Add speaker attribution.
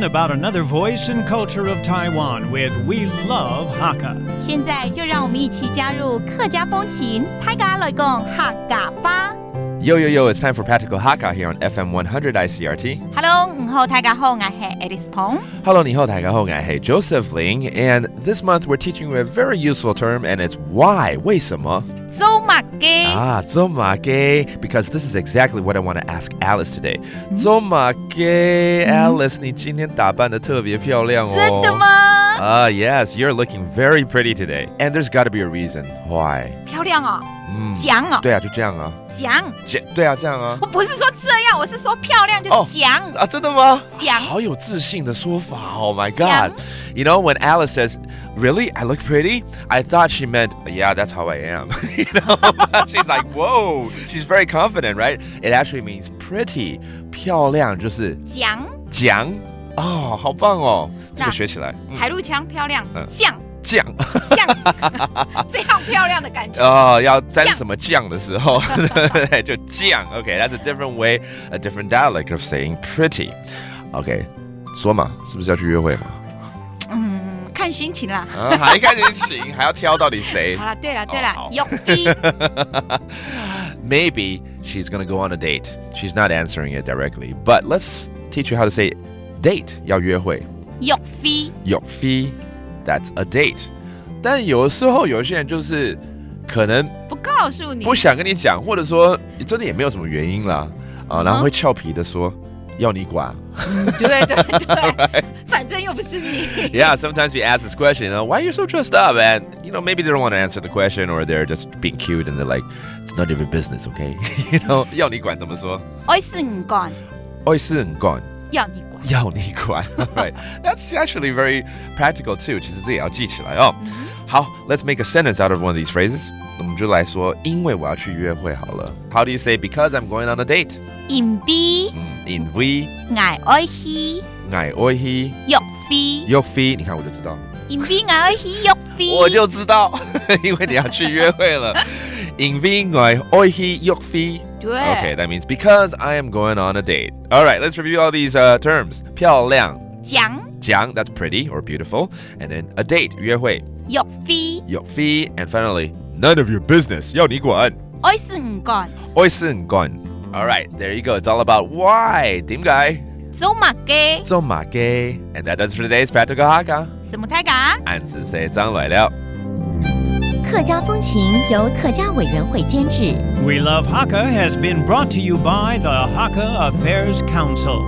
Speaker 1: about another voice and culture of Taiwan with We Love Hakka.
Speaker 2: 现在就让我们一起加入客家风情，大家来讲客家吧。
Speaker 3: Yo, yo, yo, it's time for Practical Hakka here on FM 100 Icrt.
Speaker 2: Hello， 你好，大家好，我是 Alice Pong。
Speaker 3: Hello, 你好，大家好，我是 Joseph Ling. And this month we're teaching you a very useful term, and it's why. 为什么？
Speaker 2: 做马给
Speaker 3: 做马给 because this is exactly what I want to ask Alice today. 做马给 Alice, 你今天打扮得特别漂亮哦。
Speaker 2: 真的吗
Speaker 3: ？Yes, you're looking very pretty today. And there's got to be a reason. Why?
Speaker 2: 漂亮哦，讲哦。
Speaker 3: 对啊，就这样啊。
Speaker 2: 讲。
Speaker 3: 对啊，这样啊。
Speaker 2: 我不是说这样，我是说漂亮就讲。
Speaker 3: 真的吗？
Speaker 2: 讲。
Speaker 3: 好有自信的说法。Oh my God. You know, when Alice says, "Really? I look pretty?" I thought she meant, "Yeah, that's how I am." You know? She's like, "Whoa." She's very confident, right? It actually means pretty. 漂亮就是讲。哦，好棒哦！这个学起来。
Speaker 2: 海陆腔漂亮，酱，这样漂亮的感觉。
Speaker 3: 要沾什么酱的时候，就酱。Okay, that's a different way, a different dialect of saying pretty. Okay, 说嘛，是不是要去约会嘛？
Speaker 2: 看心情啦。
Speaker 3: 还看心情，还要挑到底谁？
Speaker 2: 好了，对了，有飞。
Speaker 3: Maybe she's gonna go on a date. She's not answering it directly, but let's teach you how to say date. 要约会。
Speaker 2: 有飞。
Speaker 3: That's a date. 但有时候有些人就是可能
Speaker 2: 不告诉你，
Speaker 3: 不想跟你讲，或者说真的也没有什么原因啦，然后会俏皮的说要你管。
Speaker 2: 对，反正又不是你。
Speaker 3: Yeah, sometimes we ask this question, why are you so dressed up? And maybe they don't want to answer the question, or they're just being cute and they're like, it's none of your business, okay? 要你管怎么说？
Speaker 2: 爱是唔管，
Speaker 3: 要你管。Right. That's actually very practical too. 其实这也要记起来哦。好 let's make a sentence out of one of these phrases. 我们就来说，因为我要去约会好了。How do you say because I'm going on a date?
Speaker 2: 因為我愛去約會，
Speaker 3: 你看我就知道。
Speaker 2: 因為我愛去約會，
Speaker 3: 我就知道，因為你要去約會了。因為我愛去約會。Okay, that means because I am going on a date. All right, let's review all these terms. 漂亮，講 that's pretty or beautiful. And then a date, 約會，約會. And finally, none of your business, 要你管。
Speaker 2: 愛是唔管。
Speaker 3: All right, there you go. It's all about why. 點解？
Speaker 2: 做馬嘅。
Speaker 3: And that does for today's Practical Hakka.
Speaker 2: 什麼大家？
Speaker 3: 按字寫章來了。
Speaker 4: 客家風情由客家委員會監製。
Speaker 1: We Love Hakka has been brought to you by the Hakka Affairs Council.